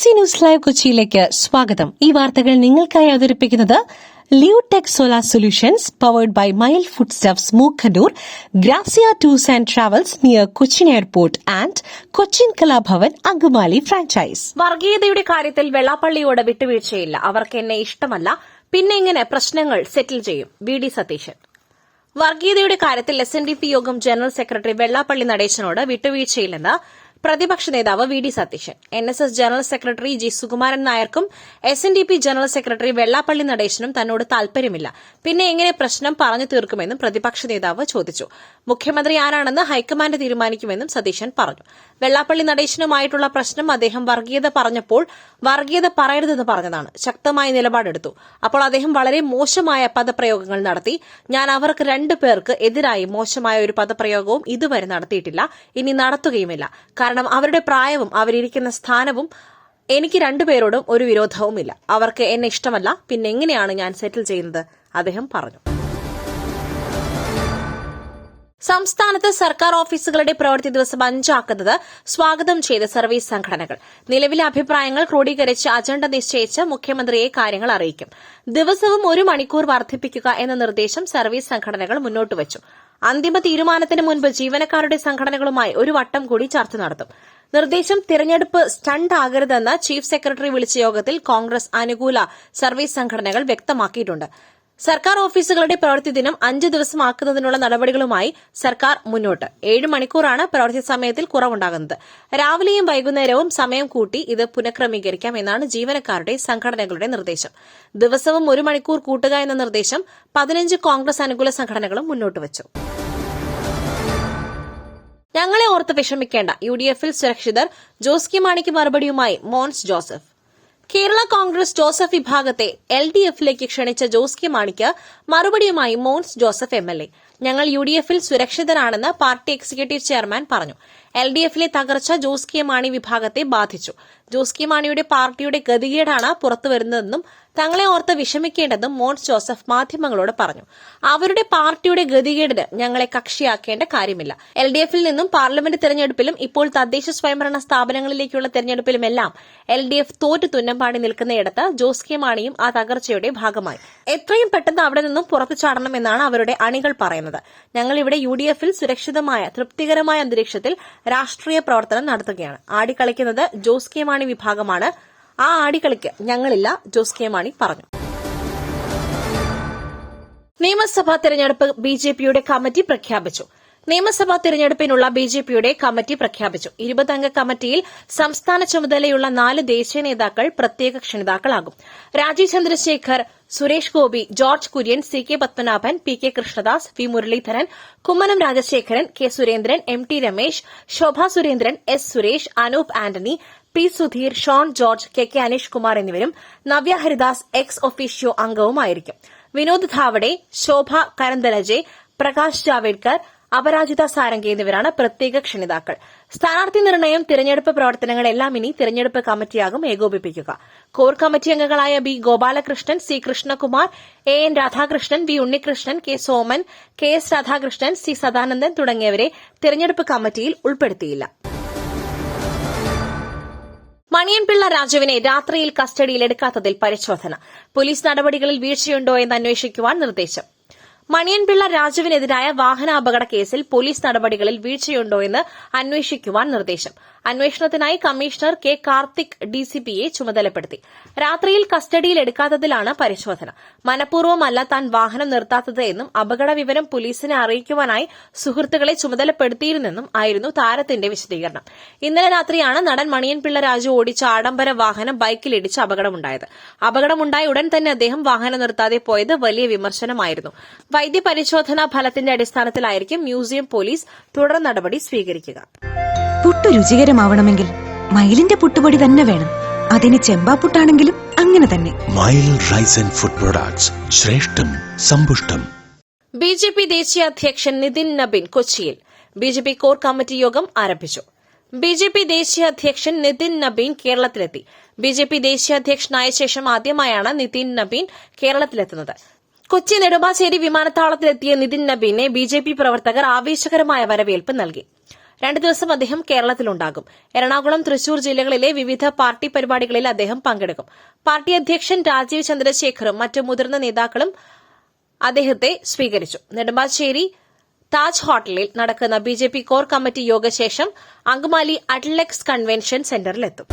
BBC news live കൊച്ചിയിലേക്ക് സ്വാഗതം. ഈ വാർത്തകൾ നിങ്ങൾക്കായി അവതരിപ്പിക്കുന്നത് Leotech solar solutions powered by Mile foodstuffs Mookkannoor, Grazia tours and travels near Cochin airport and Cochin Kalabhavan Angamaly franchise. വർഗീയതയുടെ കാര്യത്തിൽ വെള്ളാപ്പള്ളിയോട് വിട്ടുവീഴ്ചയില്ല. അവർക്ക് എന്നെ ഇഷ്ടമല്ല, പിന്നെ ഇങ്ങനെ പ്രശ്നങ്ങൾ സെറ്റിൽ ചെയ്യും. വി.ഡി. സതീശൻ. വർഗീയതയുടെ കാര്യത്തിൽ SNDP യോഗം ജനറൽ സെക്രട്ടറി വെള്ളാപ്പള്ളി നടേശനോട് വിട്ടുവീഴ്ചയില്ലെന്ന് പ്രതിപക്ഷ നേതാവ് V D. Satheesan. NSS general secretary G. Sukumaran നായർക്കും SNDP ജനറൽ സെക്രട്ടറി വെള്ളാപ്പള്ളി നടേശനും തന്നോട് താൽപര്യമില്ല, പിന്നെ എങ്ങനെ പ്രശ്നം പറഞ്ഞു തീർക്കുമെന്നും പ്രതിപക്ഷ നേതാവ് ചോദിച്ചു. മുഖ്യമന്ത്രി ആരാണെന്ന് ഹൈക്കമാൻഡ് തീരുമാനിക്കുമെന്നും സതീശൻ പറഞ്ഞു. വെള്ളാപ്പള്ളി നടേശനുമായിട്ടുള്ള പ്രശ്നം അദ്ദേഹം വർഗീയത പറഞ്ഞപ്പോൾ വർഗീയത പറയരുതെന്ന് പറഞ്ഞതാണ്. ശക്തമായ നിലപാടെടുത്തു. അപ്പോൾ അദ്ദേഹം വളരെ മോശമായ പദപ്രയോഗങ്ങൾ നടത്തി. ഞാൻ അവർക്ക് രണ്ടുപേർക്ക് എതിരായി മോശമായ ഒരു പദപ്രയോഗവും ഇതുവരെ നടത്തിയിട്ടില്ല, ഇനി നടത്തുകയുമില്ല. കാരണം അവരുടെ പ്രായവും അവരിയ്ക്കുന്ന സ്ഥാനവും എനിക്ക് രണ്ടുപേരോടും ഒരു വിരോധവുമില്ല. അവർക്ക് എന്നെ ഇഷ്ടമല്ല, പിന്നെ എങ്ങനെയാണ് ഞാൻ സെറ്റിൽ ചെയ്യുന്നത്, അദ്ദേഹം പറഞ്ഞു. സംസ്ഥാനത്ത് സർക്കാർ ഓഫീസുകളുടെ പ്രവൃത്തി ദിവസം 5 ആക്കുന്നത് സ്വാഗതം ചെയ്ത സർവീസ് സംഘടനകൾ. നിലവിലെ അഭിപ്രായങ്ങൾ ക്രോഡീകരിച്ച് അജണ്ട നിശ്ചയിച്ച് മുഖ്യമന്ത്രിയെ കാര്യങ്ങൾ അറിയിക്കും. ദിവസവും 1 മണിക്കൂർ വർദ്ധിപ്പിക്കുക എന്ന നിർദ്ദേശം സർവീസ് സംഘടനകൾ മുന്നോട്ടുവച്ചു. അന്തിമ തീരുമാനത്തിന് മുൻപ് ജീവനക്കാരുടെ സംഘടനകളുമായി ഒരു വട്ടം കൂടി ചർച്ച നടത്തും. നിർദ്ദേശം തിരഞ്ഞെടുപ്പ് സ്റ്റണ്ട് ആകരുതെന്ന് ചീഫ് സെക്രട്ടറി വിളിച്ച യോഗത്തിൽ കോൺഗ്രസ് അനുകൂല സർവീസ് സംഘടനകൾ വ്യക്തമാക്കിയിട്ടുണ്ട്. സർക്കാർ ഓഫീസുകളുടെ പ്രവൃത്തി ദിനം 5 ദിവസമാക്കുന്നതിനുള്ള നടപടികളുമായി സർക്കാർ മുന്നോട്ട്. 7 മണിക്കൂറാണ് പ്രവൃത്തി സമയത്തിൽ കുറവുണ്ടാകുന്നത്. രാവിലെയും വൈകുന്നേരവും സമയം കൂട്ടി ഇത് പുനഃക്രമീകരിക്കാം എന്നാണ് ജീവനക്കാരുടെ സംഘടനകളുടെ നിർദ്ദേശം. ദിവസവും 1 മണിക്കൂർ കൂട്ടുക എന്ന നിർദ്ദേശം 15 കോൺഗ്രസ് അനുകൂല സംഘടനകളും മുന്നോട്ടുവച്ചു. ഞങ്ങളെ ഓർത്ത് വിഷമിക്കേണ്ട, UDFൽ സുരക്ഷിതർ, ജോസ് കെ മാണിക്ക് മറുപടിയുമായി മോൻസ് ജോസഫ്. കേരള കോൺഗ്രസ് ജോസഫ് വിഭാഗത്തെ LDFലേക്ക് ക്ഷണിച്ച ജോസ് കെ മാണിക്ക് മറുപടിയുമായി മോൻസ് ജോസഫ് MLA. ഞങ്ങൾ UDFൽ സുരക്ഷിതരാണെന്ന് പാർട്ടി എക്സിക്യൂട്ടീവ് ചെയർമാൻ പറഞ്ഞു. LDFലെ തകർച്ച ജോസ് കെ മാണി വിഭാഗത്തെ ബാധിച്ചു. ജോസ് കെ മാണിയുടെ പാർട്ടിയുടെ ഗതികേടാണ് പുറത്തുവരുന്നതെന്നും തങ്ങളെ ഓർത്ത് വിഷമിക്കേണ്ടെന്നും മോൻസ് ജോസഫ് മാധ്യമങ്ങളോട് പറഞ്ഞു. അവരുടെ പാർട്ടിയുടെ ഗതികേടിന് ഞങ്ങളെ കക്ഷിയാക്കേണ്ട കാര്യമില്ല. LDFൽ നിന്നും പാർലമെന്റ് തെരഞ്ഞെടുപ്പിലും ഇപ്പോൾ തദ്ദേശ സ്വയംഭരണ സ്ഥാപനങ്ങളിലേക്കുള്ള തെരഞ്ഞെടുപ്പിലുമെല്ലാം LDF തോറ്റു തുന്നമ്പാടി നിൽക്കുന്നയിടത്ത് ജോസ് കെ മാണിയും ആ തകർച്ചയുടെ ഭാഗമായി. എത്രയും പെട്ടെന്ന് അവിടെ നിന്നും പുറത്തു ചാടണമെന്നാണ് അവരുടെ അണികൾ പറയുന്നത്. ഞങ്ങൾ ഇവിടെ UDFൽ സുരക്ഷിതമായ തൃപ്തികരമായ അന്തരീക്ഷത്തിൽ രാഷ്ട്രീയ പ്രവർത്തനം നടത്തുകയാണ്. ആടിക്കളിക്കുന്നത് ജോസ് കെ മാണി വിഭാഗമാണ്. ആ ആടിക്കളിക്ക് ഞങ്ങളില്ല, ജോസ് കെ മാണി പറഞ്ഞു. നിയമസഭാ തെരഞ്ഞെടുപ്പ് BJPയുടെ കമ്മിറ്റി പ്രഖ്യാപിച്ചു. നിയമസഭാ തെരഞ്ഞെടുപ്പിനുള്ള BJPയുടെ കമ്മിറ്റി പ്രഖ്യാപിച്ചു. 20 അംഗ കമ്മിറ്റിയിൽ സംസ്ഥാന ചുമതലയുള്ള 4 ദേശീയ നേതാക്കൾ പ്രത്യേക ക്ഷണിതാക്കളാകും. Rajeev Chandrasekhar, Suresh Gopi, George Kurian, CK Padmanabhan, PK Krishnadas, V Muraleedharan, Kummanam Rajasekharan, K Surendran, MT Ramesh, Shobha Surendran, S Suresh, Anoop Antony, P Sudheer, Shone George, KK Aneesh Kumar എന്നിവരും നവ്യ ഹരിദാസ് എക്സ് ഒഫീഷ്യോ അംഗവുമായിരിക്കും. വിനോദ് ധാവഡെ, ശോഭ കരന്തലജെ, പ്രകാശ് ജാവേദ്കർ, അപരാജിത സാരംഗി എന്നിവരാണ് പ്രത്യേക ക്ഷണിതാക്കൾ. സ്ഥാനാർത്ഥി നിർണയം, തിരഞ്ഞെടുപ്പ് പ്രവർത്തനങ്ങളെല്ലാം ഇനി തിരഞ്ഞെടുപ്പ് കമ്മിറ്റിയാകും ഏകോപിപ്പിക്കുക. കോർ കമ്മിറ്റി അംഗങ്ങളായ B Gopalakrishnan, C Krishnakumar, AN Radhakrishnan, V Unnikrishnan, K Soman, KS Radhakrishnan, C Sadanandan തുടങ്ങിയവരെ തിരഞ്ഞെടുപ്പ് കമ്മിറ്റിയിൽ ഉൾപ്പെടുത്തിയില്ല. മണിയൻപിള്ള രാജുവിനെ രാത്രിയിൽ കസ്റ്റഡിയിലെടുക്കാത്തതിൽ പരിശോധന. പോലീസ് നടപടികളിൽ വീഴ്ചയുണ്ടോ എന്ന് അന്വേഷിക്കുവാൻ നിർദ്ദേശം. മണിയൻപിള്ള രാജുവിനെതിരായ വാഹനാപകട കേസിൽ പോലീസ് നടപടികളിൽ വീഴ്ചയുണ്ടോ എന്ന് അന്വേഷിക്കുവാൻ നിർദ്ദേശം. അന്വേഷണത്തിനായി കമ്മീഷണർ K കാർത്തിക് DCPയെ ചുമതലപ്പെടുത്തി. രാത്രിയിൽ കസ്റ്റഡിയിലെടുക്കാത്തതിലാണ് പരിശോധന. മനഃപൂർവ്വമല്ല താൻ വാഹനം നിർത്താത്തത് എന്നും അപകട വിവരം പോലീസിനെ അറിയിക്കുവാനായി സുഹൃത്തുക്കളെ ചുമതലപ്പെടുത്തിയിരുന്നെന്നും ആയിരുന്നു താരത്തിന്റെ വിശദീകരണം. ഇന്നലെ രാത്രിയാണ് നടൻ മണിയൻപിള്ള രാജു ഓടിച്ച ആഡംബര വാഹനം ബൈക്കിലിടിച്ച് അപകടമുണ്ടായത്. അപകടമുണ്ടായ ഉടൻ തന്നെ അദ്ദേഹം വാഹനം നിർത്താതെ പോയത് വലിയ വിമർശനമായിരുന്നു. വൈദ്യപരിശോധനാ ഫലത്തിന്റെ അടിസ്ഥാനത്തിലായിരിക്കും മ്യൂസിയം പോലീസ് തുടർ നടപടി സ്വീകരിക്കുക. പുട്ടു രുചികരമാവണമെങ്കിൽ മയിലിന്റെ പുട്ടുപൊടി തന്നെ വേണം. അതിന് ചെമ്പാപ്പുട്ടാണെങ്കിലും അങ്ങനെ തന്നെ. മയിൽ റൈസ് ആൻഡ് ഫുഡ് പ്രൊഡക്ട്സ്, ശ്രേഷ്ഠം സമ്പുഷ്ടം. BJP ദേശീയ അധ്യക്ഷൻ നിതിൻ നബീൻ കൊച്ചിയിൽ. BJP കോർ കമ്മിറ്റി യോഗം ആരംഭിച്ചു. BJP ദേശീയ അധ്യക്ഷൻ നിതിൻ നബീൻ കേരളത്തിലെത്തി. BJP ദേശീയ അധ്യക്ഷനായ ശേഷം ആദ്യമായാണ് നിതിൻ നബീൻ കേരളത്തിലെത്തുന്നത്. കൊച്ചി നെടുമ്പാശ്ശേരി വിമാനത്താവളത്തിലെത്തിയ നിതിൻ നബീനെ BJP പ്രവർത്തകർ ആവേശകരമായ വരവേൽപ്പ് നൽകി. 2 ദിവസം അദ്ദേഹം കേരളത്തിലുണ്ടാകും. എറണാകുളം, തൃശൂർ ജില്ലകളിലെ വിവിധ പാർട്ടി പരിപാടികളിൽ അദ്ദേഹം പങ്കെടുക്കും. പാർട്ടി അധ്യക്ഷൻ രാജീവ് ചന്ദ്രശേഖറും മറ്റ് മുതിർന്ന നേതാക്കളും അദ്ദേഹത്തെ സ്വീകരിച്ചു. നെടുമ്പാശ്ശേരി താജ് ഹോട്ടലിൽ നടക്കുന്ന ബിജെപി കോർ കമ്മിറ്റി യോഗശേഷം അങ്കമാലി അഡ്ലക്സ് കൺവെൻഷൻ സെന്ററിലെത്തും.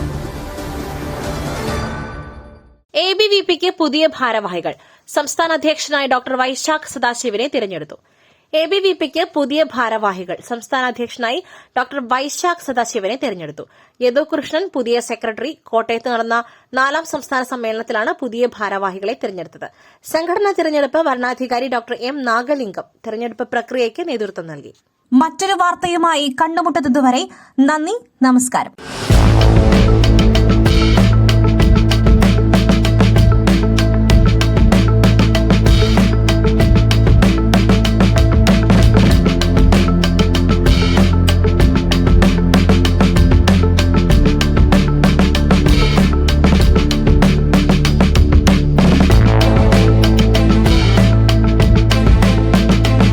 എബിവിപിക്ക് പുതിയ ഭാരവാഹികൾ. സംസ്ഥാന അധ്യക്ഷനായ ഡോക്ടർ വൈശാഖ് സദാശിവനെ തിരഞ്ഞെടുത്തു. എബിവിപിക്ക് പുതിയ ഭാരവാഹികൾ. സംസ്ഥാന അധ്യക്ഷനായി ഡോക്ടർ വൈശാഖ് സദാശിവനെ തിരഞ്ഞെടുത്തു. യദു കൃഷ്ണൻ പുതിയ സെക്രട്ടറി. കോട്ടയത്ത് നടന്ന 4ാം സംസ്ഥാന സമ്മേളനത്തിലാണ് പുതിയ ഭാരവാഹികളെ തിരഞ്ഞെടുത്തത്. സംഘടനാ തിരഞ്ഞെടുപ്പ് വരണാധികാരി ഡോക്ടർ എം നാഗലിംഗം തിരഞ്ഞെടുപ്പ് പ്രക്രിയയ്ക്ക് നേതൃത്വം നൽകി. മറ്റൊരു വാർത്തയുമായി കണ്ടുമുട്ടുന്നതുവരെ നന്ദി, നമസ്കാരം.